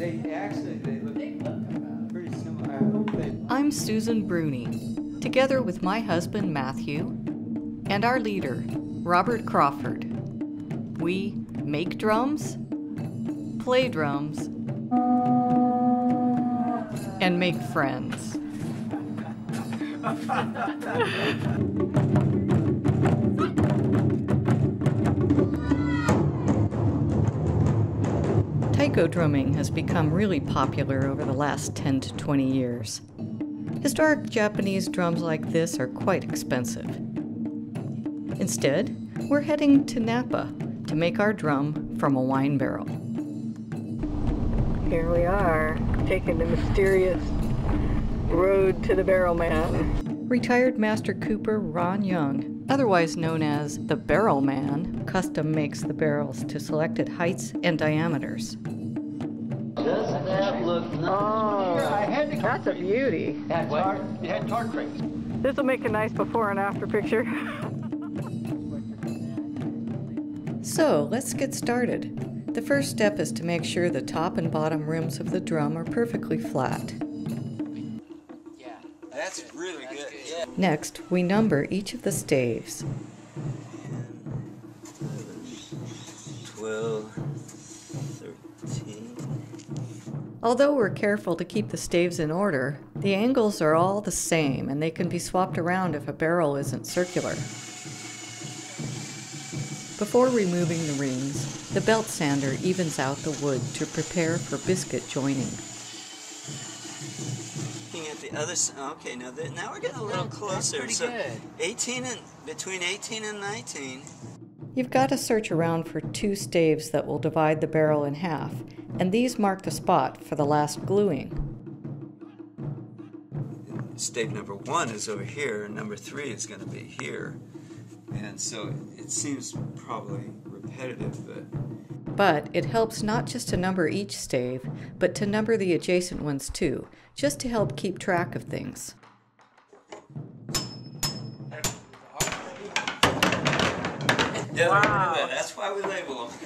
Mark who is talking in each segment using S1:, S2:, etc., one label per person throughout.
S1: they look pretty similar.
S2: I'm Susan Bruni, together with my husband Matthew and our leader, Robert Crawford. We make drums, play drums, and make friends. Taiko drumming has become really popular over the last 10 to 20 years. Historic Japanese drums like this are quite expensive. Instead, we're heading to Napa to make our drum from a wine barrel.
S3: Here we are, taking the mysterious road to the barrel man.
S2: Retired Master Cooper Ron Young, otherwise known as the Barrel Man, custom makes the barrels to selected heights and diameters.
S1: Doesn't that look nice?
S3: Oh, that's a beauty.
S1: It had tar crates.
S3: This will make a nice before and after picture.
S2: So, let's get started. The first step is to make sure the top and bottom rims of the drum are perfectly flat.
S1: Yeah, that's really good. Yeah.
S2: Next, we number each of the staves.
S1: 12, 13.
S2: Although we're careful to keep the staves in order, the angles are all the same and they can be swapped around if a barrel isn't circular. Before removing the rings, the belt sander evens out the wood to prepare for biscuit joining.
S1: Looking at the other side, okay, now we're getting a little closer. So good. Between 18 and 19.
S2: You've got to search around for two staves that will divide the barrel in half, and these mark the spot for the last gluing.
S1: Stave number 1 is over here, and number 3 is going to be here. And so it seems probably repetitive,
S2: But it helps not just to number each stave, but to number the adjacent ones too, just to help keep track of things.
S1: Yeah, wow. That's why we label them.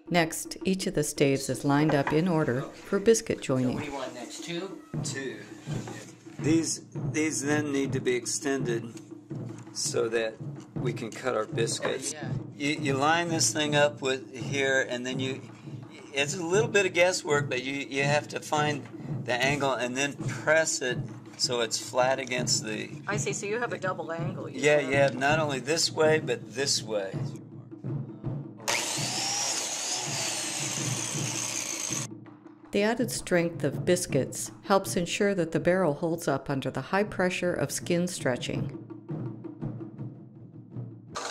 S2: Next, each of the staves is lined up in order for biscuit joining.
S4: So what do you want next? Two?
S1: Two. These then need to be extended so that we can cut our biscuits. You line this thing up with here, and then it's a little bit of guesswork, but you have to find the angle and then press it so it's flat against the...
S2: I see, so you have a double angle.
S1: Yeah, you have not only this way, but this way.
S2: The added strength of biscuits helps ensure that the barrel holds up under the high pressure of skin stretching.
S4: Is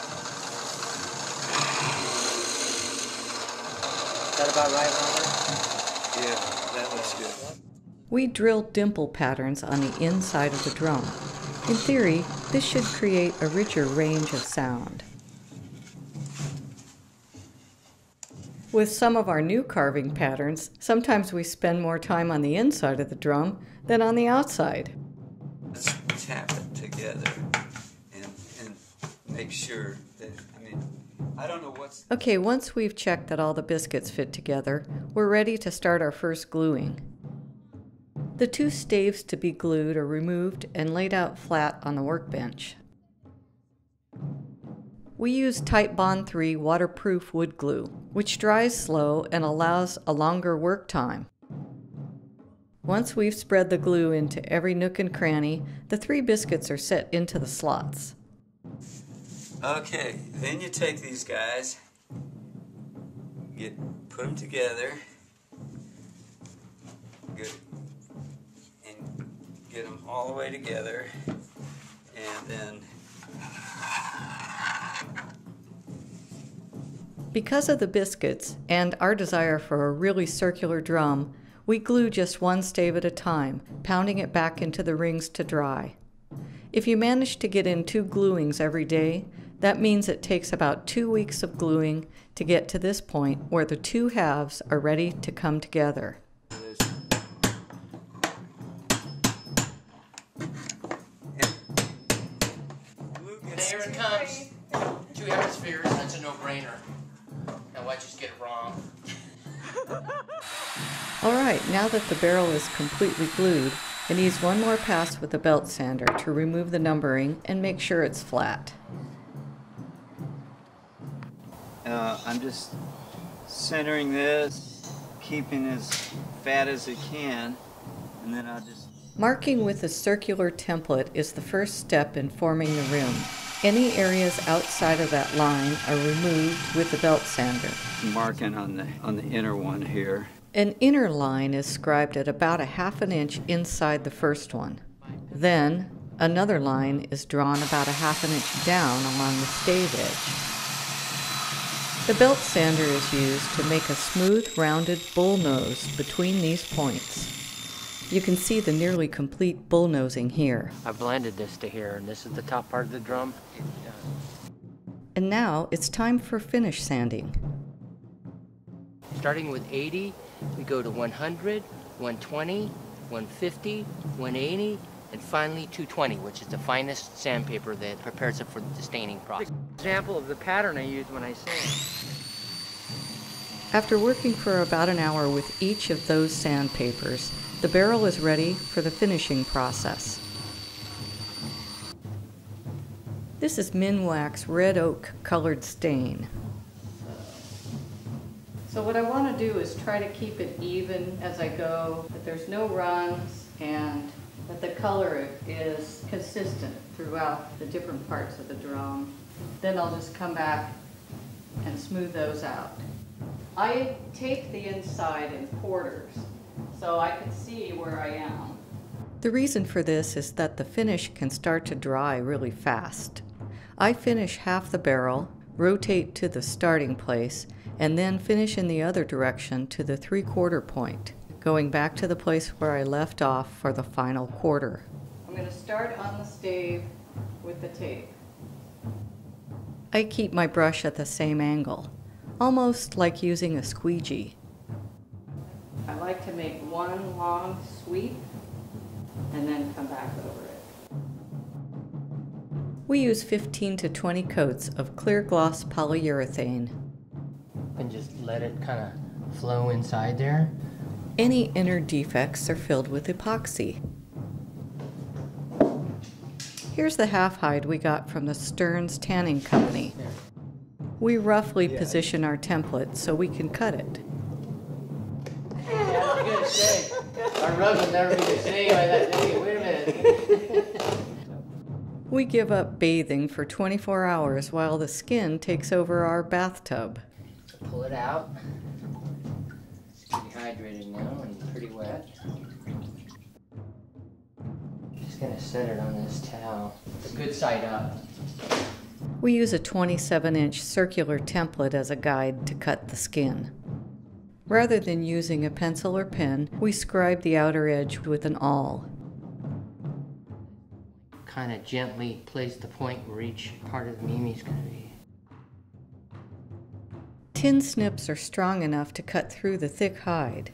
S4: that about right, Robert?
S1: Yeah, that looks good.
S2: We drill dimple patterns on the inside of the drum. In theory, this should create a richer range of sound. With some of our new carving patterns, sometimes we spend more time on the inside of the drum than on the outside.
S1: Let's tap it together and make sure that, I don't know what's...
S2: Okay, once we've checked that all the biscuits fit together, we're ready to start our first gluing. The two staves to be glued are removed and laid out flat on the workbench. We use Titebond 3 waterproof wood glue, which dries slow and allows a longer work time. Once we've spread the glue into every nook and cranny, the 3 biscuits are set into the slots.
S1: Okay, then you take these guys, put them together, good, and get them all the way together, and then...
S2: Because of the biscuits and our desire for a really circular drum, we glue just one stave at a time, pounding it back into the rings to dry. If you manage to get in 2 gluings every day, that means it takes about 2 weeks of gluing to get to this point where the 2 halves are ready to come together.
S4: There it comes. 2 hemispheres, that's a no-brainer. know, I just get it wrong.
S2: Alright, now that the barrel is completely glued, it needs one more pass with the belt sander to remove the numbering and make sure it's flat.
S1: I'm just centering this, keeping as fat as it can, and then I'll just...
S2: Marking with a circular template is the first step in forming the rim. Any areas outside of that line are removed with the belt sander.
S1: Marking on the inner one here.
S2: An inner line is scribed at about 1/2 inch inside the first one. Then, another line is drawn about 1/2 inch down along the stave edge. The belt sander is used to make a smooth, rounded bull nose between these points. You can see the nearly complete bullnosing here.
S4: I blended this to here, and this is the top part of the drum.
S2: And now it's time for finish sanding.
S4: Starting with 80, we go to 100, 120, 150, 180, and finally 220, which is the finest sandpaper that prepares it for the staining process. Example of the pattern I use when I sand.
S2: After working for about an hour with each of those sandpapers, the barrel is ready for the finishing process. This is Minwax red oak colored stain. So what I want to do is try to keep it even as I go, that there's no runs and that the color is consistent throughout the different parts of the drum. Then I'll just come back and smooth those out. I take the inside in quarters so I can see where I am. The reason for this is that the finish can start to dry really fast. I finish half the barrel, rotate to the starting place, and then finish in the other direction to the 3/4 point, going back to the place where I left off for the final quarter. I'm going to start on the stave with the tape. I keep my brush at the same angle, almost like using a squeegee. I like to make one long sweep and then come back over it. We use 15 to 20 coats of clear gloss polyurethane.
S4: And just let it kind of flow inside there.
S2: Any inner defects are filled with epoxy. Here's the half hide we got from the Stearns Tanning Company. We roughly position our template so we can cut it.
S4: Yeah, I was gonna say, our rug will never be the same. I thought, hey, wait a minute.
S2: We give up bathing for 24 hours while the skin takes over our bathtub.
S4: Pull it out. It's dehydrated now and pretty wet. Just gonna set it on this towel. It's a good side up.
S2: We use a 27-inch circular template as a guide to cut the skin. Rather than using a pencil or pen, we scribe the outer edge with an awl.
S4: Kind of gently place the point where each part of the mimi's gonna be.
S2: Tin snips are strong enough to cut through the thick hide.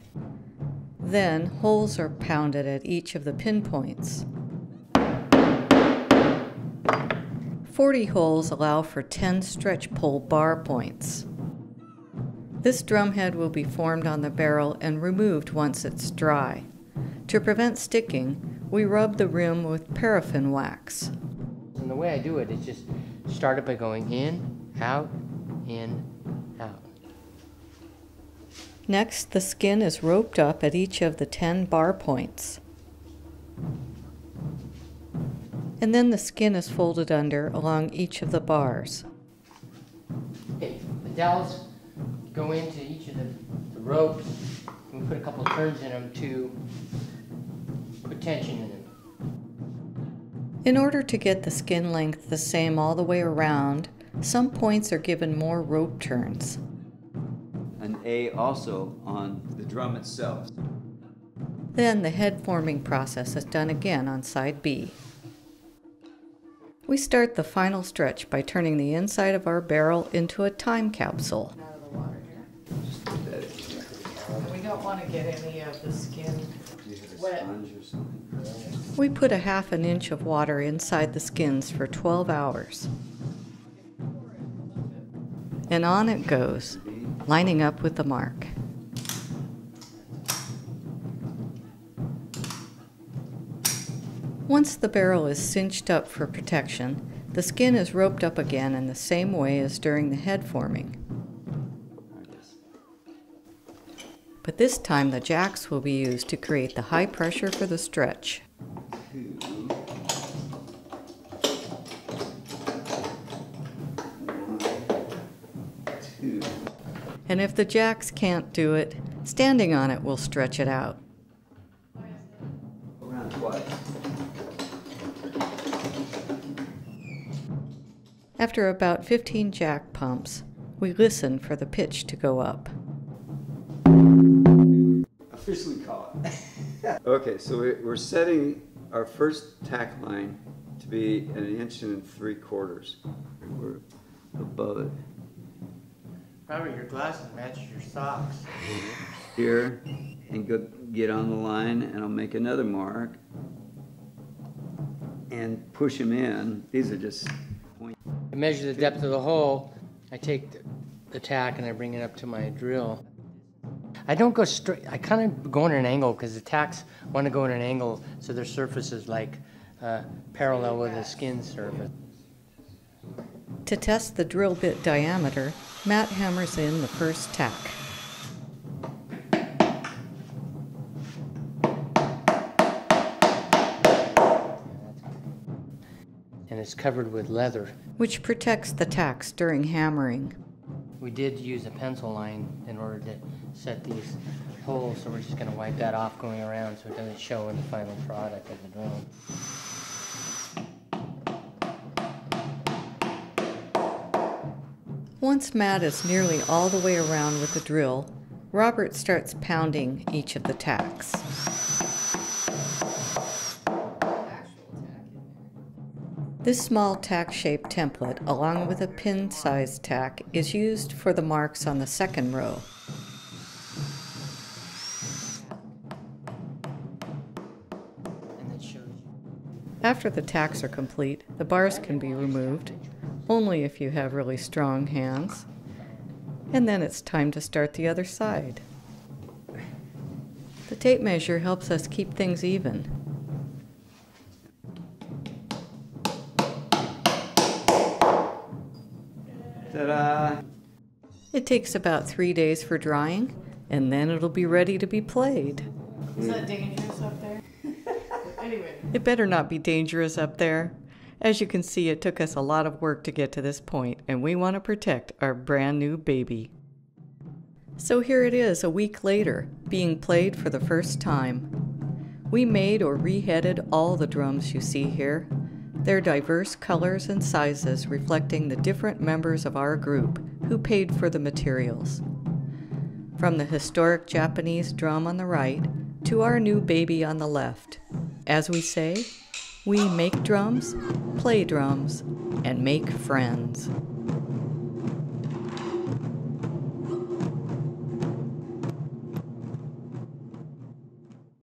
S2: Then holes are pounded at each of the pinpoints. 40 holes allow for 10 stretch pull bar points. This drumhead will be formed on the barrel and removed once it's dry. To prevent sticking, we rub the rim with paraffin wax.
S4: And the way I do it is just start it by going in, out, out.
S2: Next, the skin is roped up at each of the 10 bar points. And then the skin is folded under along each of the bars.
S4: Okay, the dowels go into each of the ropes. We put a couple turns in them to put tension in them.
S2: In order to get the skin length the same all the way around, some points are given more rope turns.
S1: An A also on the drum itself.
S2: Then the head forming process is done again on side B. We start the final stretch by turning the inside of our barrel into a time capsule. Out of the water here. We don't want to get any of the skin wet. We put a 1/2 inch of water inside the skins for 12 hours. And on it goes. lining up with the mark. Once the barrel is cinched up for protection, the skin is roped up again in the same way as during the head forming. But this time the jacks will be used to create the high pressure for the stretch. And if the jacks can't do it, standing on it will stretch it out.
S1: Around twice.
S2: After about 15 jack pumps, we listen for the pitch to go up.
S1: Officially caught. Okay, so we're setting our first tack line to be 1 3/4 inches. We're above it.
S4: Robert, your glasses match your socks.
S1: Here, and go get on the line, and I'll make another mark and push them in. These are just points.
S4: I measure the depth of the hole. I take the tack and I bring it up to my drill. I don't go straight. I kind of go in an angle because the tacks want to go in an angle so their surface is like parallel with the skin surface.
S2: To test the drill bit diameter, Matt hammers in the first tack.
S4: And it's covered with leather,
S2: which protects the tacks during hammering.
S4: We did use a pencil line in order to set these holes, so we're just going to wipe that off going around so it doesn't show in the final product of the drill.
S2: Once Matt is nearly all the way around with the drill, Robert starts pounding each of the tacks. This small tack-shaped template, along with a pin-sized tack, is used for the marks on the second row. After the tacks are complete, the bars can be removed, only if you have really strong hands. And then it's time to start the other side. The tape measure helps us keep things even.
S1: Ta-da!
S2: It takes about 3 days for drying, and then it'll be ready to be played.
S3: Is that dangerous up there? Anyway.
S2: It better not be dangerous up there. As you can see, it took us a lot of work to get to this point, and we want to protect our brand new baby. So here it is, a week later, being played for the first time. We made or reheaded all the drums you see here. Their diverse colors and sizes reflecting the different members of our group who paid for the materials. From the historic Japanese drum on the right to our new baby on the left. As we say, we make drums, play drums, and make friends.